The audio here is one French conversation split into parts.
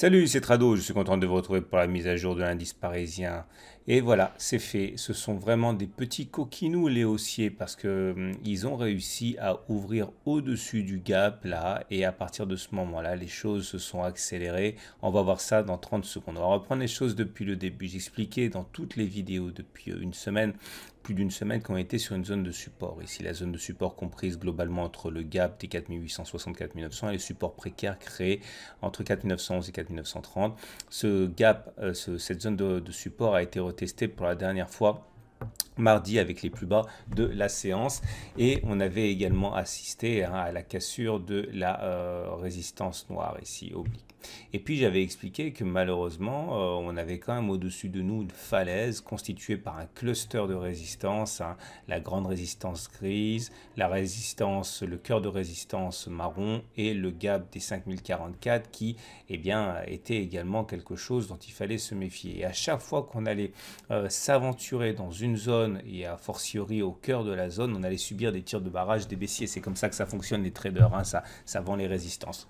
Salut, c'est Trado, je suis content de vous retrouver pour la mise à jour de l'indice parisien. Et voilà, c'est fait. Ce sont vraiment des petits coquinous les haussiers parce que ils ont réussi à ouvrir au-dessus du gap là et à partir de ce moment-là, les choses se sont accélérées. On va voir ça dans 30 secondes. On va reprendre les choses depuis le début. J'expliquais dans toutes les vidéos depuis une semaine, plus d'une semaine qu'on était sur une zone de support. Ici, la zone de support comprise globalement entre le gap des 4860 4900 et les supports précaires créés entre 4911 et 4930. Ce gap, cette zone de support a été retestée pour la dernière fois mardi avec les plus bas de la séance et on avait également assisté à la cassure de la résistance noire ici oblique. Et puis j'avais expliqué que malheureusement on avait quand même au-dessus de nous une falaise constituée par un cluster de résistance, la grande résistance grise, la résistance, le cœur de résistance marron et le gap des 5044 qui était également quelque chose dont il fallait se méfier. Et à chaque fois qu'on allait s'aventurer dans une zone et a fortiori au cœur de la zone, on allait subir des tirs de barrage des baissiers. C'est comme ça que ça fonctionne les traders, ça vend les résistances.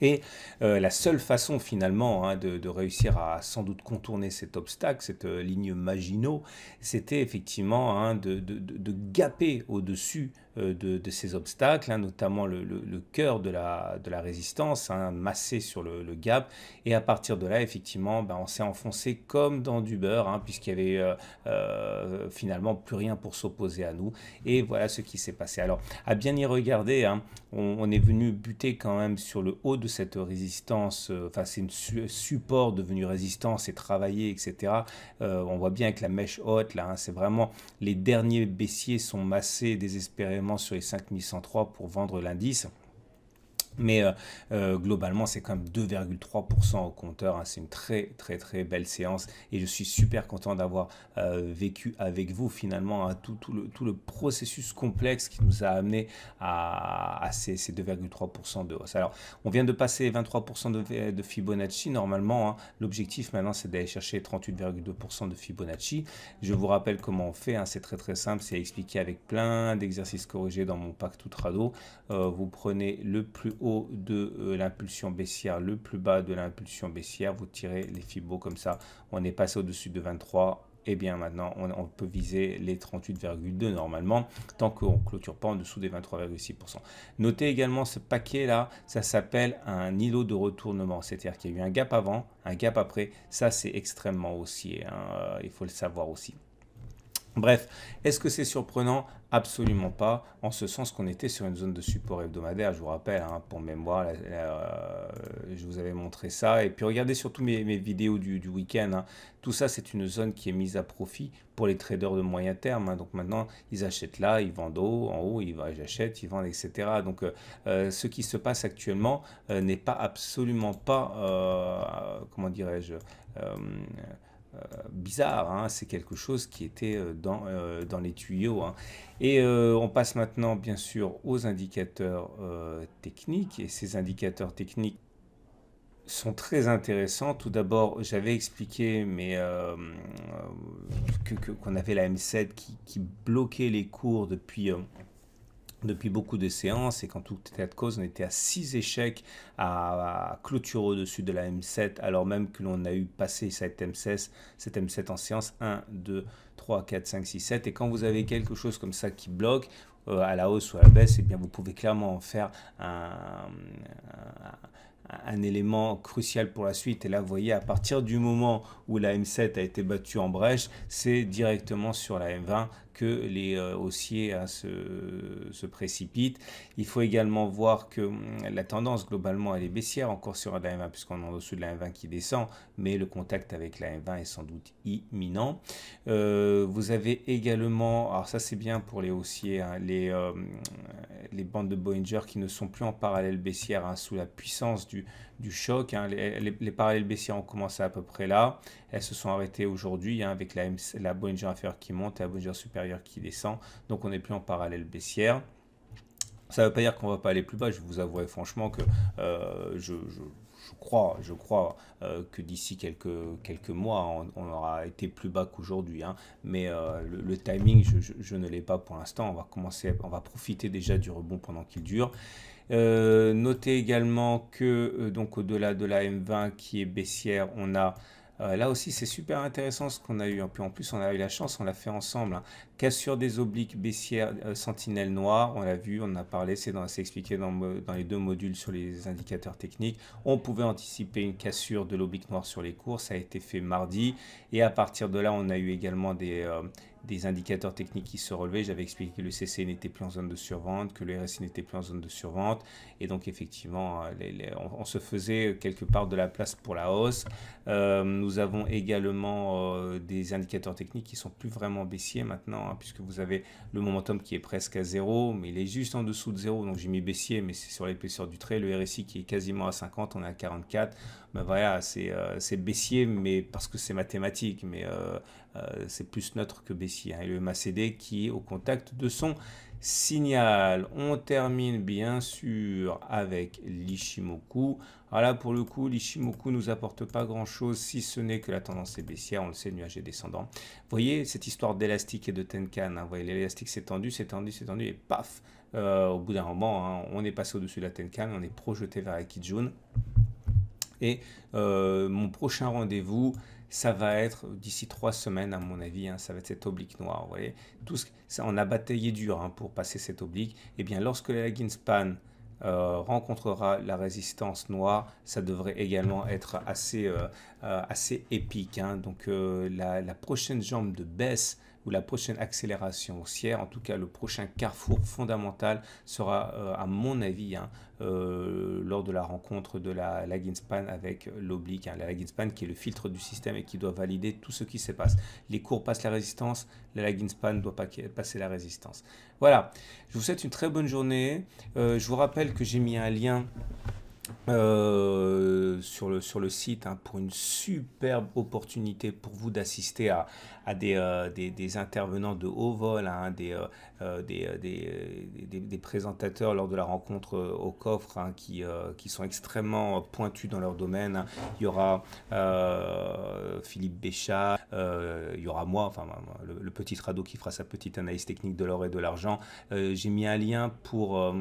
Et la seule façon finalement de réussir à sans doute contourner cet obstacle, cette ligne Maginot, c'était effectivement de gaper au-dessus de ces obstacles, notamment le cœur de la résistance, massé sur le gap. Et à partir de là, effectivement, on s'est enfoncé comme dans du beurre, puisqu'il y avait finalement plus rien pour s'opposer à nous. Et voilà ce qui s'est passé. Alors, à bien y regarder, on est venu buter quand même sur le haut de cette résistance, c'est un support devenu résistance et travaillé, etc. On voit bien avec la mèche haute, là, c'est vraiment les derniers baissiers sont massés désespérément sur les 5103 pour vendre l'indice. Mais globalement, c'est quand même 2,3% au compteur. C'est une très très très belle séance et je suis super content d'avoir vécu avec vous finalement tout le processus complexe qui nous a amené à ces 2,3% de hausse. Alors, on vient de passer 23% de Fibonacci. Normalement, l'objectif maintenant, c'est d'aller chercher 38,2% de Fibonacci. Je vous rappelle comment on fait. C'est très très simple. C'est expliqué avec plein d'exercices corrigés dans mon pack tout trado. Vous prenez le plus haut de l'impulsion baissière, le plus bas de l'impulsion baissière, vous tirez les fibos comme ça, on est passé au-dessus de 23, et bien maintenant on peut viser les 38,2 normalement, tant qu'on ne clôture pas en dessous des 23,6%. Notez également ce paquet là, ça s'appelle un îlot de retournement, c'est-à-dire qu'il y a eu un gap avant, un gap après, ça c'est extrêmement haussier, il faut le savoir aussi. Bref, est-ce que c'est surprenant? Absolument pas, en ce sens qu'on était sur une zone de support hebdomadaire, je vous rappelle, pour mémoire, je vous avais montré ça, et puis regardez surtout mes vidéos du week-end, tout ça c'est une zone qui est mise à profit pour les traders de moyen terme, donc maintenant ils achètent là, ils vendent en haut, ils achètent, ils vendent, etc. Donc ce qui se passe actuellement n'est pas absolument pas, comment dirais-je, bizarre, c'est quelque chose qui était dans les tuyaux. Et on passe maintenant bien sûr aux indicateurs techniques, et ces indicateurs techniques sont très intéressants. Tout d'abord, j'avais expliqué qu'on avait la M7 qui bloquait les cours depuis beaucoup de séances, et qu'en tout état de cause, on était à 6 échecs à clôture au-dessus de la M7, alors même que l'on a eu passé cette M7 en séance 1, 2, 3, 4, 5, 6, 7. Et quand vous avez quelque chose comme ça qui bloque, à la hausse ou à la baisse, bien vous pouvez clairement en faire un élément crucial pour la suite. Et là, vous voyez, à partir du moment où la M7 a été battue en brèche, c'est directement sur la M20 que les haussiers se précipitent. Il faut également voir que la tendance globalement elle est baissière encore sur la M20 puisqu'on est en dessous de la M20 qui descend, mais le contact avec la M20 est sans doute imminent. Vous avez également, alors ça c'est bien pour les haussiers, les bandes de Bollinger qui ne sont plus en parallèle baissière sous la puissance du choc. Les parallèles baissières ont commencé à peu près là. Elles se sont arrêtées aujourd'hui avec la Bollinger inférieure qui monte et la Bollinger supérieure qui descend. Donc on n'est plus en parallèle baissière. Ça ne veut pas dire qu'on ne va pas aller plus bas. Je vous avouerai franchement que je je crois que d'ici quelques mois, on aura été plus bas qu'aujourd'hui, hein. Mais le timing, je ne l'ai pas pour l'instant. On va profiter déjà du rebond pendant qu'il dure. Notez également que donc au-delà de la M20 qui est baissière, on a là aussi c'est super intéressant ce qu'on a eu. Puis en plus on a eu la chance, on l'a fait ensemble, hein. Cassure des obliques baissières, sentinelle noire, on l'a vu, on en a parlé, c'est expliqué dans les deux modules sur les indicateurs techniques. On pouvait anticiper une cassure de l'oblique noire sur les cours, ça a été fait mardi. Et à partir de là, on a eu également des indicateurs techniques qui se relevaient. J'avais expliqué que le CC n'était plus en zone de survente, que le RSI n'était plus en zone de survente. Et donc, effectivement, on se faisait quelque part de la place pour la hausse. Nous avons également des indicateurs techniques qui sont plus vraiment baissiers maintenant, hein, puisque vous avez le momentum qui est presque à 0, mais il est juste en dessous de 0. Donc, j'ai mis baissier, mais c'est sur l'épaisseur du trait. Le RSI qui est quasiment à 50, on est à 44. Ben voilà, c'est baissier, mais parce que c'est mathématique, mais c'est plus neutre que baissier, hein. Et le MACD qui est au contact de son signal. On termine bien sûr avec l'Ishimoku. Alors là, pour le coup, l'Ishimoku nous apporte pas grand-chose, si ce n'est que la tendance est baissière. On le sait, le nuage est descendant. Vous voyez cette histoire d'élastique et de Tenkan, hein. Vous voyez, l'élastique s'est tendu, et paf, au bout d'un moment, hein, on est passé au-dessus de la Tenkan, on est projeté vers la Kijun. Et mon prochain rendez-vous, ça va être d'ici 3 semaines, à mon avis, hein, ça va être cette oblique noire. Vous voyez, on a bataillé dur, hein, pour passer cette oblique. Et bien, lorsque la lagging span rencontrera la résistance noire, ça devrait également être assez épique, hein. Donc, la prochaine jambe de baisse ou la prochaine accélération haussière, en tout cas le prochain carrefour fondamental sera, à mon avis, hein, lors de la rencontre de la lagging span avec l'oblique, hein. La lagging span qui est le filtre du système et qui doit valider tout ce qui se passe. Les cours passent la résistance, la lagging span doit passer la résistance. Voilà, je vous souhaite une très bonne journée. Je vous rappelle que j'ai mis un lien sur le site, hein, pour une superbe opportunité pour vous d'assister à des intervenants de haut vol, hein, des présentateurs lors de la rencontre au coffre, hein, qui sont extrêmement pointus dans leur domaine, hein. Il y aura Philippe Béchat, il y aura moi, enfin le petit Trado qui fera sa petite analyse technique de l'or et de l'argent. J'ai mis un lien pour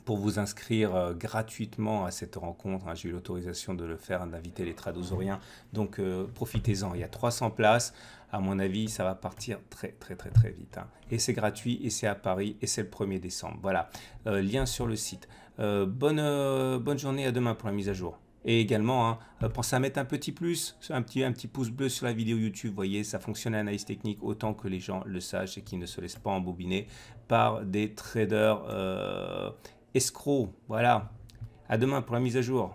vous inscrire gratuitement à cette rencontre, hein. J'ai eu l'autorisation de le faire, hein, d'inviter les tradosoriens. Donc profitez-en, il y a 300 places. À mon avis, ça va partir très très vite, hein. Et c'est gratuit, et c'est à Paris, et c'est le 1er décembre. Voilà, lien sur le site. Bonne journée, à demain pour la mise à jour. Et également, hein, pensez à mettre un petit plus, un petit pouce bleu sur la vidéo YouTube. Vous voyez, ça fonctionne à l'analyse technique, autant que les gens le sachent et qu'ils ne se laissent pas embobiner par des traders escrocs. Voilà, à demain pour la mise à jour.